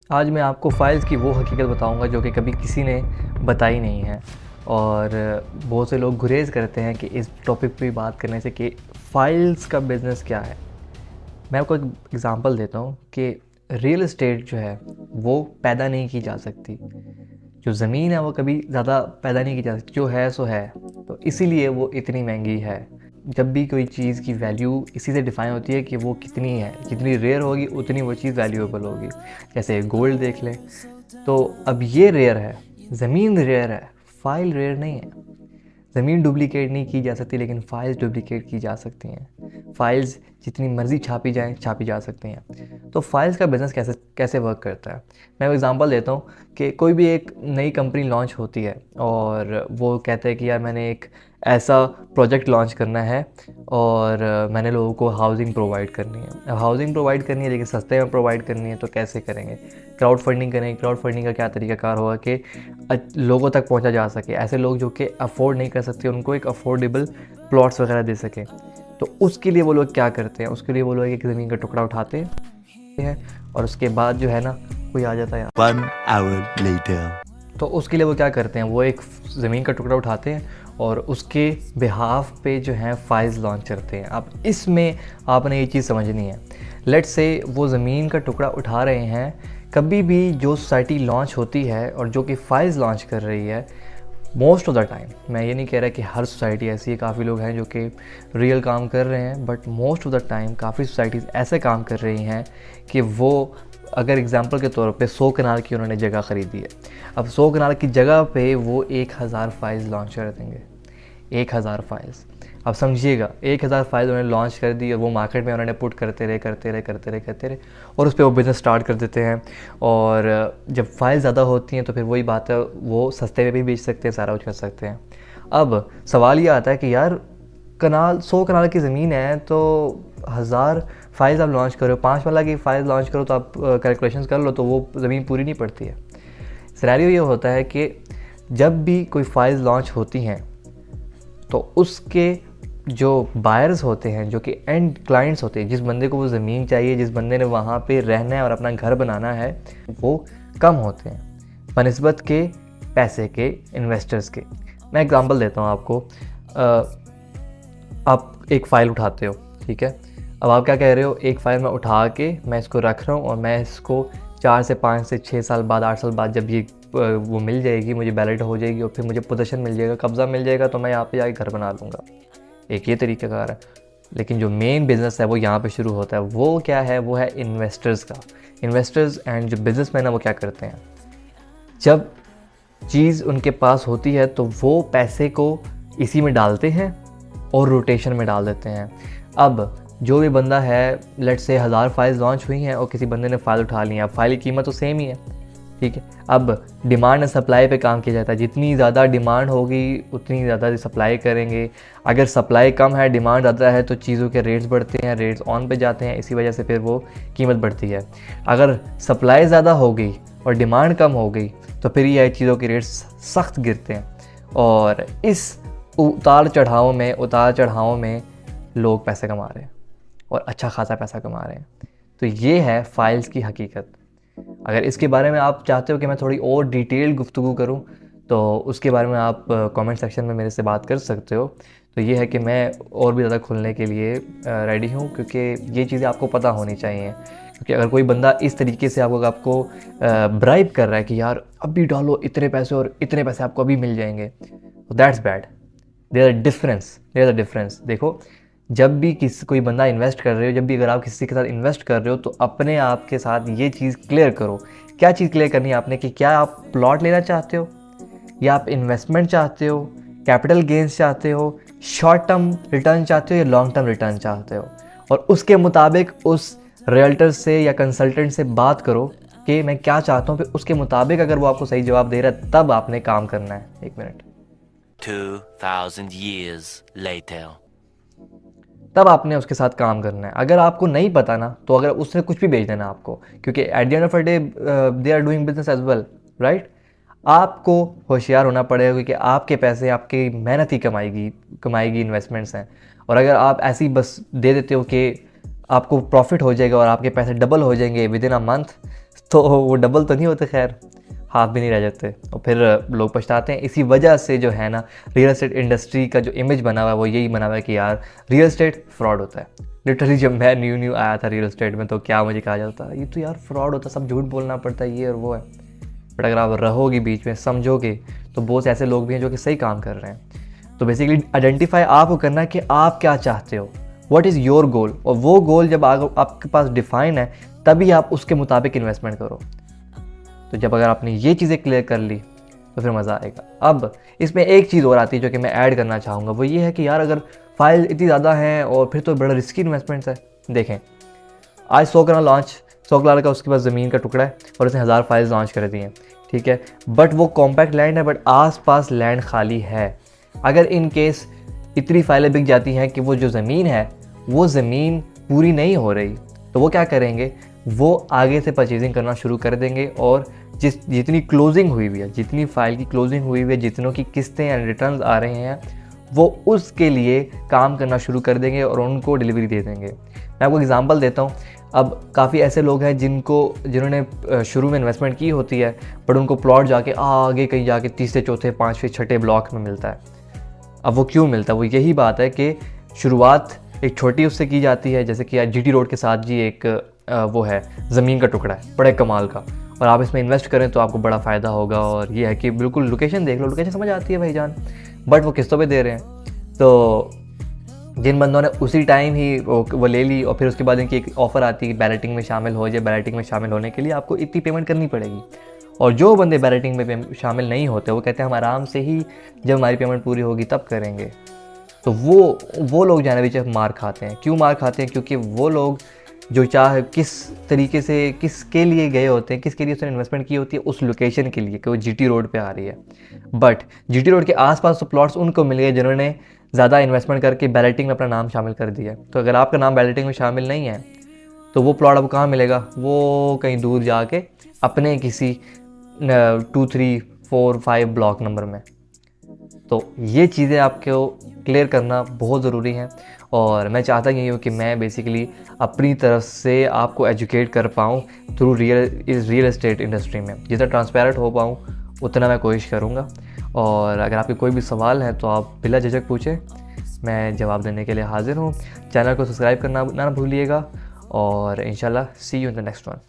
आज मैं आपको फ़ाइल्स की वो हकीकत बताऊंगा जो कि कभी किसी ने बताई नहीं है। और बहुत से लोग गुरेज़ करते हैं कि इस टॉपिक पे बात करने से कि फ़ाइल्स का बिज़नेस क्या है। मैं आपको एक एग्ज़ाम्पल देता हूँ कि रियल एस्टेट जो है वो पैदा नहीं की जा सकती। जो ज़मीन है वो कभी ज़्यादा पैदा नहीं की जा सकती, जो है सो है। तो इसीलिए वो इतनी महंगी है। जब भी कोई चीज़ की वैल्यू इसी से डिफ़ाइन होती है कि वो कितनी है, जितनी रेयर होगी उतनी वो चीज़ वैल्यूएबल होगी। जैसे गोल्ड देख लें, तो अब ये रेयर है, ज़मीन रेयर है, फ़ाइल रेयर नहीं है। ज़मीन डुप्लिकेट नहीं की जा सकती लेकिन फ़ाइल्स डुप्लिकेट की जा सकती हैं। फ़ाइल्स जितनी मर्ज़ी छापी जाएँ, छापी जा सकती हैं। तो फ़ाइल्स का बिज़नेस कैसे कैसे वर्क करता है, मैं एक एग्ज़ाम्पल देता हूँ कि कोई भी एक नई कंपनी लॉन्च होती है और वो कहते हैं कि यार मैंने एक ऐसा प्रोजेक्ट लॉन्च करना है और मैंने लोगों को हाउसिंग प्रोवाइड करनी है। अब हाउसिंग प्रोवाइड करनी है लेकिन सस्ते में प्रोवाइड करनी है, तो कैसे करेंगे? क्राउड फंडिंग करेंगे। क्राउड फंडिंग का क्या तरीक़ाकार होगा कि लोगों तक पहुंचा जा सके, ऐसे लोग जो कि अफोर्ड नहीं कर सकते उनको एक अफोर्डेबल प्लॉट्स वगैरह दे सकें। तो उसके लिए वो लोग क्या करते हैं, उसके लिए वो लोग एक ज़मीन का टुकड़ा उठाते हैं और उसके बाद जो है ना कोई आ जाता है 1 hour later. तो उसके लिए वो क्या करते हैं, वो एक ज़मीन का टुकड़ा उठाते हैं और उसके बिहाफ पे जो है फ़ाइल्स लॉन्च करते हैं। अब इसमें आपने ये चीज़ समझनी है। लेट्स से वो ज़मीन का टुकड़ा उठा रहे हैं, कभी भी जो सोसाइटी लॉन्च होती है और जो कि फ़ाइल्स लॉन्च कर रही है, मोस्ट ऑफ़ द टाइम, मैं ये नहीं कह रहा कि हर सोसाइटी ऐसी है, काफ़ी लोग हैं जो कि रियल काम कर रहे हैं, but most of the time काफ़ी सोसाइटीज़ ऐसे काम कर रही हैं कि वो अगर एग्ज़ाम्पल के तौर पे 100 कनाल की उन्होंने जगह ख़रीदी है। अब 100 कनाल की जगह पे वो 1000 फ़ाइल्स लॉन्च कर देंगे। 1000 फ़ाइल्स, अब समझिएगा 1000 फ़ाइल्स उन्होंने लॉन्च कर दी और वो मार्केट में उन्होंने पुट करते रहे और उस पर वो बिज़नेस स्टार्ट कर देते हैं। और जब फ़ाइल ज़्यादा होती हैं तो फिर वही बात है, वो सस्ते में भी बेच सकते हैं, सारा कुछ कर सकते हैं। अब सवाल ये आता है कि यार 100 कनाल की ज़मीन है तो 1000 फ़ाइल्स आप लॉन्च करो, 5 वाला की फ़ाइल लॉन्च करो तो आप कैलकुलेशंस कर लो तो वो ज़मीन पूरी नहीं पड़ती है। सिनेरियो ये होता है कि जब भी कोई फ़ाइल्स लॉन्च होती हैं तो उसके जो बायर्स होते हैं, जो कि एंड क्लाइंट्स होते हैं, जिस बंदे को वो ज़मीन चाहिए, जिस बंदे ने वहाँ पे रहना है और अपना घर बनाना है, वो कम होते हैं बनिस्बत के पैसे के इन्वेस्टर्स के। मैं एग्ज़ाम्पल देता हूँ आपको। आप एक फ़ाइल उठाते हो, ठीक है। अब आप क्या कह रहे हो, एक फ़ाइल मैं उठा के मैं इसको रख रहा हूँ और मैं इसको 4 से 5 से 6 साल बाद, 8 साल बाद जब ये वो मिल जाएगी, मुझे बैलेट हो जाएगी और फिर मुझे पोजीशन मिल जाएगा, कब्ज़ा मिल जाएगा, तो मैं यहाँ पे जाके घर बना लूँगा। एक ये तरीक़ाकार है। लेकिन जो मेन बिज़नेस है वो यहाँ पे शुरू होता है। वो क्या है, वो है इन्वेस्टर्स का। इन्वेस्टर्स एंड जो बिज़नेसमैन है वो क्या करते हैं, जब चीज़ उनके पास होती है तो वो पैसे को इसी में डालते हैं और रोटेशन में डाल देते हैं। अब जो भी बंदा है, लेट्स से 1000 फाइल्स लॉन्च हुई हैं और किसी बंदे ने फ़ाइल उठा ली है, अब फ़ाइल की कीमत तो सेम ही है, ठीक है। अब डिमांड एंड सप्लाई पे काम किया जाता है, जितनी ज़्यादा डिमांड होगी उतनी ज़्यादा सप्लाई करेंगे। अगर सप्लाई कम है, डिमांड ज़्यादा है, तो चीज़ों के रेट्स बढ़ते हैं, रेट्स ऑन पे जाते हैं, इसी वजह से फिर वो कीमत बढ़ती है। अगर सप्लाई ज़्यादा हो गई और डिमांड कम हो गई तो फिर ये चीज़ों के रेट्स सख्त गिरते हैं और इस उतार चढ़ाव में लोग पैसे कमा रहे हैं और अच्छा खासा पैसा कमा रहे हैं। तो ये है फ़ाइल्स की हकीकत। अगर इसके बारे में आप चाहते हो कि मैं थोड़ी और डिटेल गुफ्तगू करूं तो उसके बारे में आप कमेंट सेक्शन में मेरे से बात कर सकते हो। तो ये है कि मैं और भी ज़्यादा खुलने के लिए रेडी हूं, क्योंकि ये चीज़ें आपको पता होनी चाहिए। क्योंकि अगर कोई बंदा इस तरीके से आपको ब्राइब कर रहा है कि यार अभी डालो इतने पैसे और इतने पैसे आपको अभी मिल जाएंगे, तो that's bad. There a difference. देखो, जब भी कोई बंदा इन्वेस्ट कर रहे हो, जब भी अगर आप किसी के साथ इन्वेस्ट कर रहे हो तो अपने आप के साथ ये चीज़ क्लियर करो। क्या चीज़ क्लियर करनी है आपने, कि क्या आप प्लॉट लेना चाहते हो, या आप इन्वेस्टमेंट चाहते हो, कैपिटल गेंस चाहते हो, शॉर्ट टर्म रिटर्न चाहते हो या लॉन्ग टर्म रिटर्न चाहते हो। और उसके मुताबिक उस रियल्टर से या कंसल्टेंट से बात करो कि मैं क्या चाहता हूँ, फिर उसके मुताबिक अगर वो आपको सही जवाब दे रहा है तब आपने काम करना है। 1 मिनट। 2000 years later. तब आपने उसके साथ काम करना है। अगर आपको नहीं पता ना, तो अगर उसने कुछ भी बेच देना आपको, क्योंकि at the end of the day they are doing business as well, right. आपको होशियार होना पड़ेगा, क्योंकि आपके पैसे आपकी मेहनत ही कमाएगी इन्वेस्टमेंट्स हैं। और अगर आप ऐसे ही बस दे देते हो कि आपको प्रॉफिट हो जाएगा और आपके पैसे डबल हो जाएंगे विद इन अ मंथ, तो वो डबल तो नहीं होते, खैर हाफ भी नहीं रह जाते, और फिर लोग पछताते हैं। इसी वजह से जो है ना, रियल एस्टेट इंडस्ट्री का जो इमेज बना हुआ है वो यही बना हुआ है कि यार रियल एस्टेट फ्रॉड होता है। लिटरली जब मैं न्यू आया था रियल एस्टेट में तो क्या मुझे कहा जाता है, ये तो यार फ्रॉड होता है, सब झूठ बोलना पड़ता है, ये और वो है। बट अगर आप रहोगे बीच में, समझोगे, तो बहुत ऐसे लोग भी हैं जो कि सही काम कर रहे हैं। तो बेसिकली आइडेंटिफाई आपको करना है कि आप क्या चाहते हो, व्हाट इज़ योर गोल, और वो गोल जब आपके पास डिफाइन है तभी आप उसके मुताबिक इन्वेस्टमेंट करो। तो जब अगर आपने ये चीज़ें क्लियर कर ली तो फिर मज़ा आएगा। अब इसमें एक चीज़ और आती है जो कि मैं ऐड करना चाहूँगा, वो ये है कि यार अगर फाइल इतनी ज़्यादा हैं और फिर तो बड़ा रिस्की इन्वेस्टमेंट्स है। देखें, आज 100 करोड़ लॉन्च, 100 करोड़ का उसके पास ज़मीन का टुकड़ा है और उसने 1000 फाइल्स लॉन्च कर दी हैं, ठीक है, बट वो कॉम्पैक्ट लैंड है, बट आसपास लैंड खाली है। अगर इन केस इतनी फाइलें बिक जाती हैं कि वो जो ज़मीन है वो ज़मीन पूरी नहीं हो रही, तो वो क्या करेंगे, वो आगे से परचेजिंग करना शुरू कर देंगे, और जितनी क्लोजिंग हुई हुई है, जितनी फ़ाइल की क्लोजिंग हुई हुई है, जितनों की किस्तें एंड रिटर्न्स आ रहे हैं, वो उसके लिए काम करना शुरू कर देंगे और उनको डिलीवरी दे देंगे। मैं आपको एग्जांपल देता हूँ। अब काफ़ी ऐसे लोग हैं जिन्होंने शुरू में इन्वेस्टमेंट की होती है, बट उनको प्लॉट जाके आगे कहीं जाके तीसरे चौथे पाँचवें छठे ब्लॉक में मिलता है। अब वो क्यों मिलता है, वो यही बात है कि शुरुआत एक छोटी उससे की जाती है, जैसे कि आज जीटी रोड के साथ जी एक वो है ज़मीन का टुकड़ा है बड़े कमाल का, और आप इसमें इन्वेस्ट करें तो आपको बड़ा फ़ायदा होगा। और ये है कि बिल्कुल लोकेशन देख लो, लोकेशन समझ आती है भाईजान, बट वो किस्तों पे दे रहे हैं। तो जिन बंदों ने उसी टाइम ही वो ले ली और फिर उसके बाद इनकी एक ऑफ़र आती है बैलेटिंग में शामिल हो जाए, बैलेटिंग में शामिल होने के लिए आपको इतनी पेमेंट करनी पड़ेगी। और जो बंदे बैलेटिंग में शामिल नहीं होते वो कहते हैं हम आराम से ही जब हमारी पेमेंट पूरी होगी तब करेंगे। तो वो लोग जाने पीछे मार खाते हैं। क्यों मार खाते हैं? क्योंकि वो लोग जो किस तरीके से किसके लिए गए होते हैं, किसके लिए उसने इन्वेस्टमेंट की होती है, उस लोकेशन के लिए कि वो जीटी रोड पे आ रही है। बट जीटी रोड के आसपास तो प्लॉट्स उनको मिल गए जिन्होंने ज़्यादा इन्वेस्टमेंट करके बैलेटिंग में अपना नाम शामिल कर दिया। तो अगर आपका नाम बैलेटिंग में शामिल नहीं है तो वो प्लॉट अब कहाँ मिलेगा, वो कहीं दूर जाके अपने किसी 2, 3, 4, 5 ब्लॉक नंबर में। तो ये चीज़ें आपको क्लियर करना बहुत ज़रूरी है, और मैं चाहता यही हूँ कि मैं बेसिकली अपनी तरफ से आपको एजुकेट कर पाऊँ थ्रू रियल एस्टेट इंडस्ट्री में। जितना ट्रांसपेरेंट हो पाऊँ उतना मैं कोशिश करूँगा। और अगर आपके कोई भी सवाल है तो आप बिला झिझक पूछें, मैं जवाब देने के लिए हाज़िर हूँ। चैनल को सब्सक्राइब करना ना भूलिएगा, और इंशाल्लाह see you in the next one.